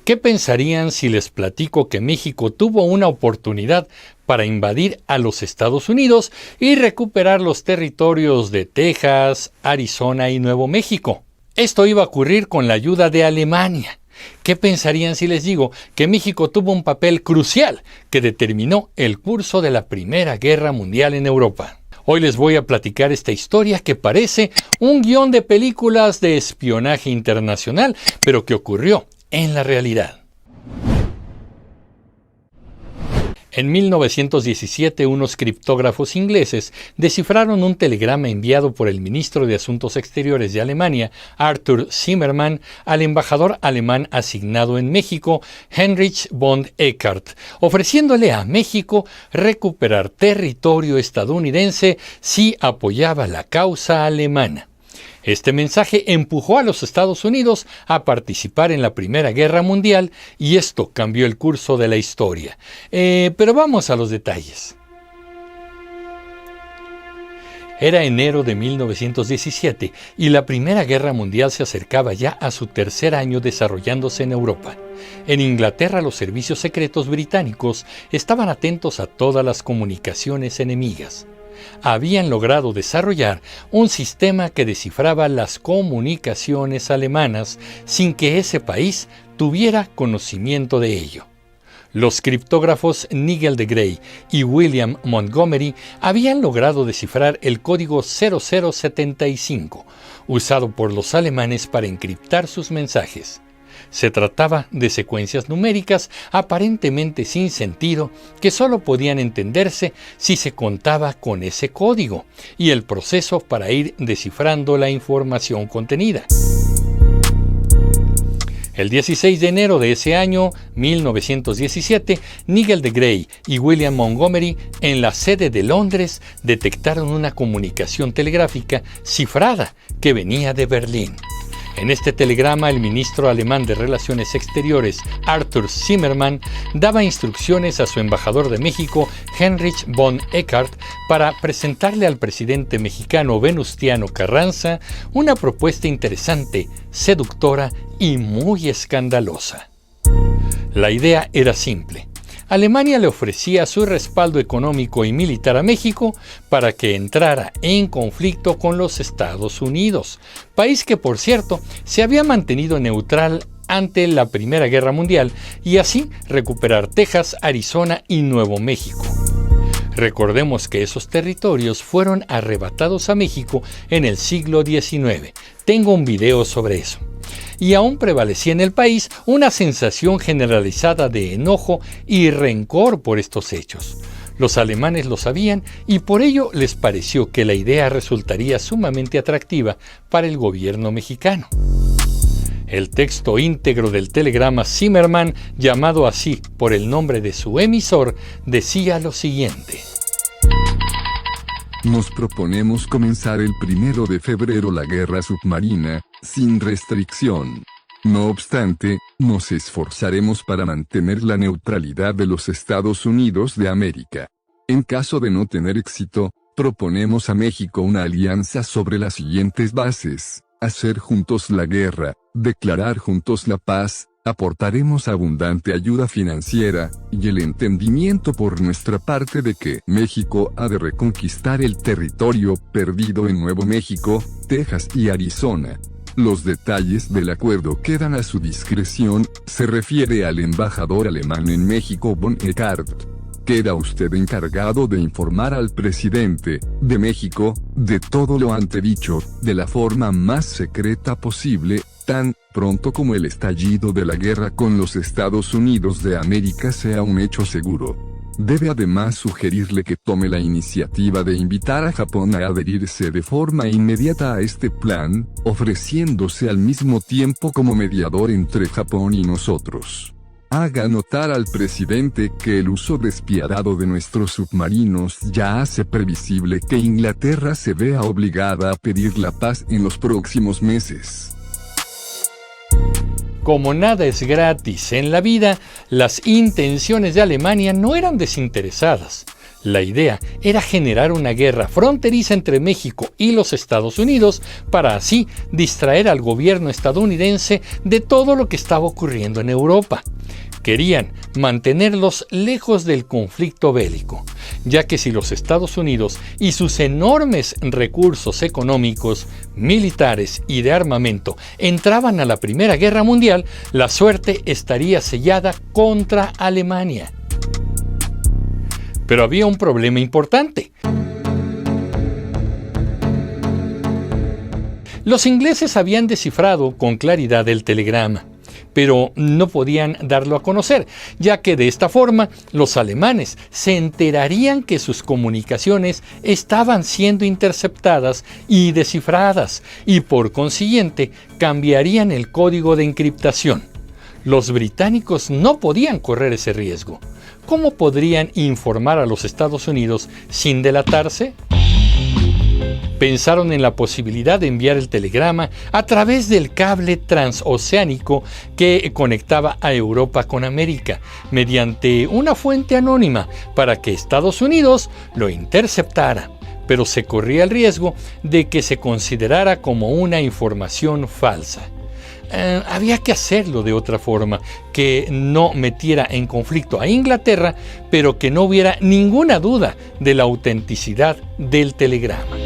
¿Qué pensarían si les platico que México tuvo una oportunidad para invadir a los Estados Unidos y recuperar los territorios de Texas, Arizona y Nuevo México? Esto iba a ocurrir con la ayuda de Alemania. ¿Qué pensarían si les digo que México tuvo un papel crucial que determinó el curso de la Primera Guerra Mundial en Europa? Hoy les voy a platicar esta historia que parece un guión de películas de espionaje internacional, pero que ocurrió en la realidad. En 1917, unos criptógrafos ingleses descifraron un telegrama enviado por el ministro de Asuntos Exteriores de Alemania, Arthur Zimmermann, al embajador alemán asignado en México, Heinrich von Eckart, ofreciéndole a México recuperar territorio estadounidense si apoyaba la causa alemana. Este mensaje empujó a los Estados Unidos a participar en la Primera Guerra Mundial y esto cambió el curso de la historia. Pero vamos a los detalles. Era enero de 1917 y la Primera Guerra Mundial se acercaba ya a su tercer año desarrollándose en Europa. En Inglaterra, los servicios secretos británicos estaban atentos a todas las comunicaciones enemigas. Habían logrado desarrollar un sistema que descifraba las comunicaciones alemanas sin que ese país tuviera conocimiento de ello. Los criptógrafos Nigel de Grey y William Montgomery habían logrado descifrar el código 0075, usado por los alemanes para encriptar sus mensajes. Se trataba de secuencias numéricas aparentemente sin sentido que solo podían entenderse si se contaba con ese código y el proceso para ir descifrando la información contenida. El 16 de enero de ese año, 1917, Nigel de Grey y William Montgomery, en la sede de Londres, detectaron una comunicación telegráfica cifrada que venía de Berlín. En este telegrama, el ministro alemán de Relaciones Exteriores, Arthur Zimmermann, daba instrucciones a su embajador de México, Heinrich von Eckart, para presentarle al presidente mexicano Venustiano Carranza una propuesta interesante, seductora y muy escandalosa. La idea era simple. Alemania le ofrecía su respaldo económico y militar a México para que entrara en conflicto con los Estados Unidos, país que, por cierto, se había mantenido neutral ante la Primera Guerra Mundial y así recuperar Texas, Arizona y Nuevo México. Recordemos que esos territorios fueron arrebatados a México en el siglo XIX. Tengo un video sobre eso. Y aún prevalecía en el país una sensación generalizada de enojo y rencor por estos hechos. Los alemanes lo sabían y por ello les pareció que la idea resultaría sumamente atractiva para el gobierno mexicano. El texto íntegro del telegrama Zimmermann, llamado así por el nombre de su emisor, decía lo siguiente. Nos proponemos comenzar el 1 de febrero la guerra submarina, sin restricción. No obstante, nos esforzaremos para mantener la neutralidad de los Estados Unidos de América. En caso de no tener éxito, proponemos a México una alianza sobre las siguientes bases: hacer juntos la guerra, declarar juntos la paz, aportaremos abundante ayuda financiera, y el entendimiento por nuestra parte de que México ha de reconquistar el territorio perdido en Nuevo México, Texas y Arizona. Los detalles del acuerdo quedan a su discreción, se refiere al embajador alemán en México von Eckart. Queda usted encargado de informar al presidente de México de todo lo antedicho, de la forma más secreta posible, tan pronto como el estallido de la guerra con los Estados Unidos de América sea un hecho seguro. Debe además sugerirle que tome la iniciativa de invitar a Japón a adherirse de forma inmediata a este plan, ofreciéndose al mismo tiempo como mediador entre Japón y nosotros. Haga notar al presidente que el uso despiadado de nuestros submarinos ya hace previsible que Inglaterra se vea obligada a pedir la paz en los próximos meses. Como nada es gratis en la vida, las intenciones de Alemania no eran desinteresadas. La idea era generar una guerra fronteriza entre México y los Estados Unidos para así distraer al gobierno estadounidense de todo lo que estaba ocurriendo en Europa. Querían mantenerlos lejos del conflicto bélico, ya que si los Estados Unidos y sus enormes recursos económicos, militares y de armamento entraban a la Primera Guerra Mundial, la suerte estaría sellada contra Alemania. Pero había un problema importante. Los ingleses habían descifrado con claridad el telegrama, pero no podían darlo a conocer, ya que de esta forma los alemanes se enterarían que sus comunicaciones estaban siendo interceptadas y descifradas, y por consiguiente cambiarían el código de encriptación. Los británicos no podían correr ese riesgo. ¿Cómo podrían informar a los Estados Unidos sin delatarse? Pensaron en la posibilidad de enviar el telegrama a través del cable transoceánico que conectaba a Europa con América, mediante una fuente anónima, para que Estados Unidos lo interceptara. Pero se corría el riesgo de que se considerara como una información falsa. Había que hacerlo de otra forma, que no metiera en conflicto a Inglaterra, pero que no hubiera ninguna duda de la autenticidad del telegrama.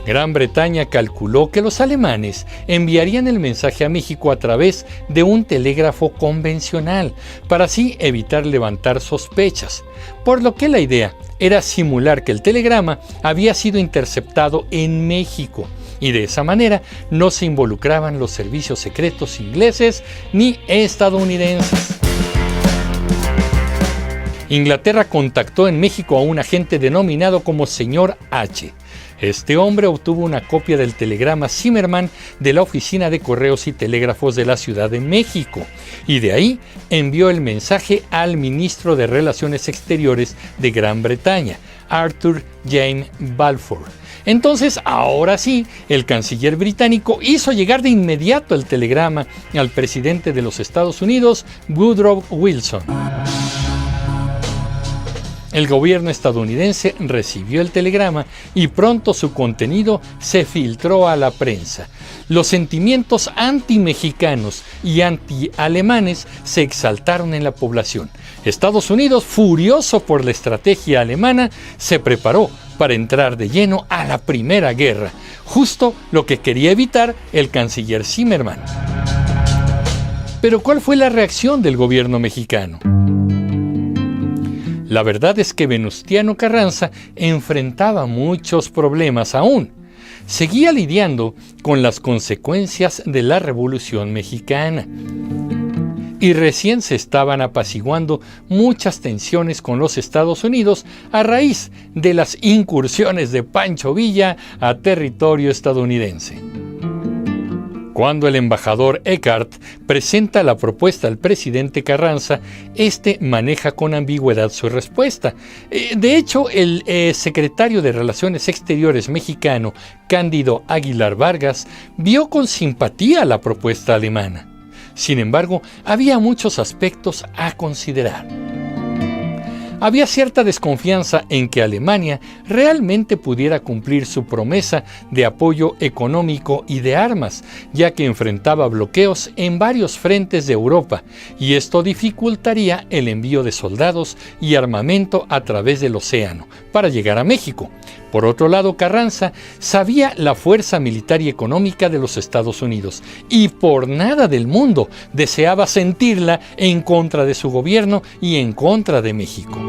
Gran Bretaña calculó que los alemanes enviarían el mensaje a México a través de un telégrafo convencional, para así evitar levantar sospechas, por lo que la idea era simular que el telegrama había sido interceptado en México, y de esa manera no se involucraban los servicios secretos ingleses ni estadounidenses. Inglaterra contactó en México a un agente denominado como Sr. H. Este hombre obtuvo una copia del telegrama Zimmermann de la Oficina de Correos y Telégrafos de la Ciudad de México, y de ahí envió el mensaje al ministro de Relaciones Exteriores de Gran Bretaña, Arthur James Balfour. Entonces, ahora sí, el canciller británico hizo llegar de inmediato el telegrama al presidente de los Estados Unidos, Woodrow Wilson. El gobierno estadounidense recibió el telegrama y pronto su contenido se filtró a la prensa. Los sentimientos anti-mexicanos y anti-alemanes se exaltaron en la población. Estados Unidos, furioso por la estrategia alemana, se preparó para entrar de lleno a la Primera Guerra, justo lo que quería evitar el canciller Zimmermann. Pero ¿cuál fue la reacción del gobierno mexicano? La verdad es que Venustiano Carranza enfrentaba muchos problemas aún. Seguía lidiando con las consecuencias de la Revolución Mexicana. Y recién se estaban apaciguando muchas tensiones con los Estados Unidos a raíz de las incursiones de Pancho Villa a territorio estadounidense. Cuando el embajador Eckart presenta la propuesta al presidente Carranza, este maneja con ambigüedad su respuesta. De hecho, el secretario de Relaciones Exteriores mexicano, Cándido Aguilar Vargas, vio con simpatía la propuesta alemana. Sin embargo, había muchos aspectos a considerar. Había cierta desconfianza en que Alemania realmente pudiera cumplir su promesa de apoyo económico y de armas, ya que enfrentaba bloqueos en varios frentes de Europa, y esto dificultaría el envío de soldados y armamento a través del océano para llegar a México. Por otro lado, Carranza sabía la fuerza militar y económica de los Estados Unidos y por nada del mundo deseaba sentirla en contra de su gobierno y en contra de México.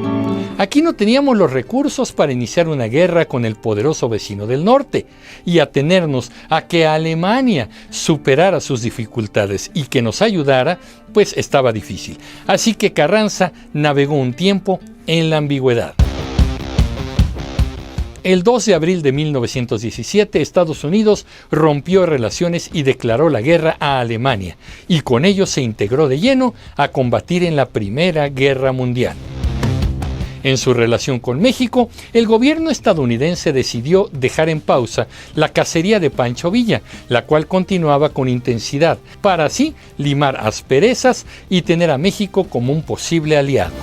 Aquí no teníamos los recursos para iniciar una guerra con el poderoso vecino del norte y atenernos a que Alemania superara sus dificultades y que nos ayudara, pues estaba difícil. Así que Carranza navegó un tiempo en la ambigüedad. El 2 de abril de 1917, Estados Unidos rompió relaciones y declaró la guerra a Alemania, y con ello se integró de lleno a combatir en la Primera Guerra Mundial. En su relación con México, el gobierno estadounidense decidió dejar en pausa la cacería de Pancho Villa, la cual continuaba con intensidad, para así limar asperezas y tener a México como un posible aliado.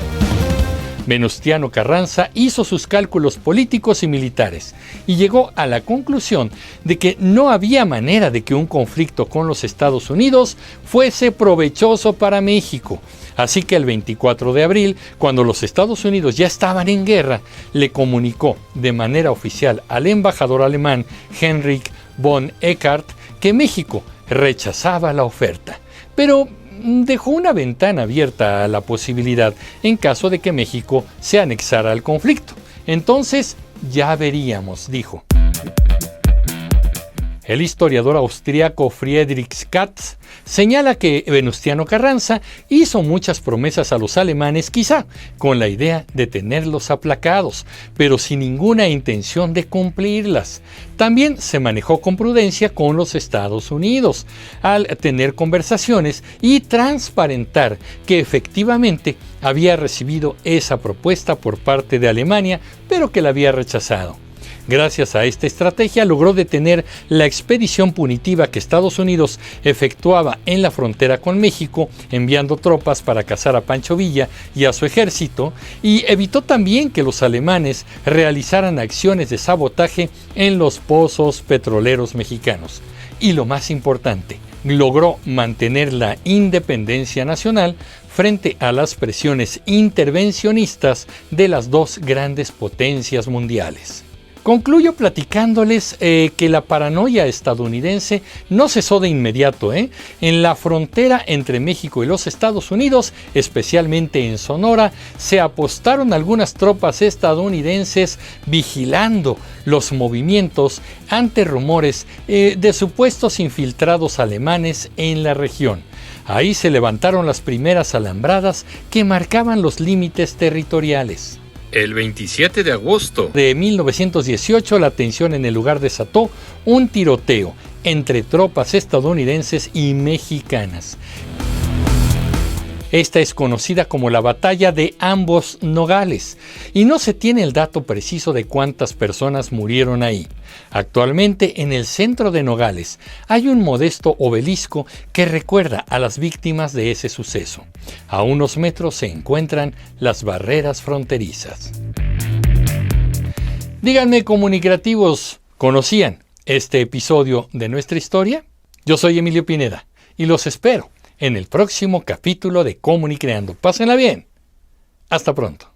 Venustiano Carranza hizo sus cálculos políticos y militares y llegó a la conclusión de que no había manera de que un conflicto con los Estados Unidos fuese provechoso para México. Así que el 24 de abril, cuando los Estados Unidos ya estaban en guerra, le comunicó de manera oficial al embajador alemán Heinrich von Eckart que México rechazaba la oferta, pero dejó una ventana abierta a la posibilidad en caso de que México se anexara al conflicto. Entonces, ya veríamos, dijo. El historiador austriaco Friedrich Katz señala que Venustiano Carranza hizo muchas promesas a los alemanes, quizá con la idea de tenerlos aplacados, pero sin ninguna intención de cumplirlas. También se manejó con prudencia con los Estados Unidos, al tener conversaciones y transparentar que efectivamente había recibido esa propuesta por parte de Alemania, pero que la había rechazado. Gracias a esta estrategia logró detener la expedición punitiva que Estados Unidos efectuaba en la frontera con México, enviando tropas para cazar a Pancho Villa y a su ejército, y evitó también que los alemanes realizaran acciones de sabotaje en los pozos petroleros mexicanos. Y lo más importante, logró mantener la independencia nacional frente a las presiones intervencionistas de las dos grandes potencias mundiales. Concluyo platicándoles que la paranoia estadounidense no cesó de inmediato. En la frontera entre México y los Estados Unidos, especialmente en Sonora, se apostaron algunas tropas estadounidenses vigilando los movimientos ante rumores de supuestos infiltrados alemanes en la región. Ahí se levantaron las primeras alambradas que marcaban los límites territoriales. El 27 de agosto de 1918, la tensión en el lugar desató un tiroteo entre tropas estadounidenses y mexicanas. Esta es conocida como la Batalla de Ambos Nogales y no se tiene el dato preciso de cuántas personas murieron ahí. Actualmente en el centro de Nogales hay un modesto obelisco que recuerda a las víctimas de ese suceso. A unos metros se encuentran las barreras fronterizas. Díganme, comunicativos, ¿conocían este episodio de nuestra historia? Yo soy Emilio Pineda y los espero en el próximo capítulo de Comunicreando. Pásenla bien. Hasta pronto.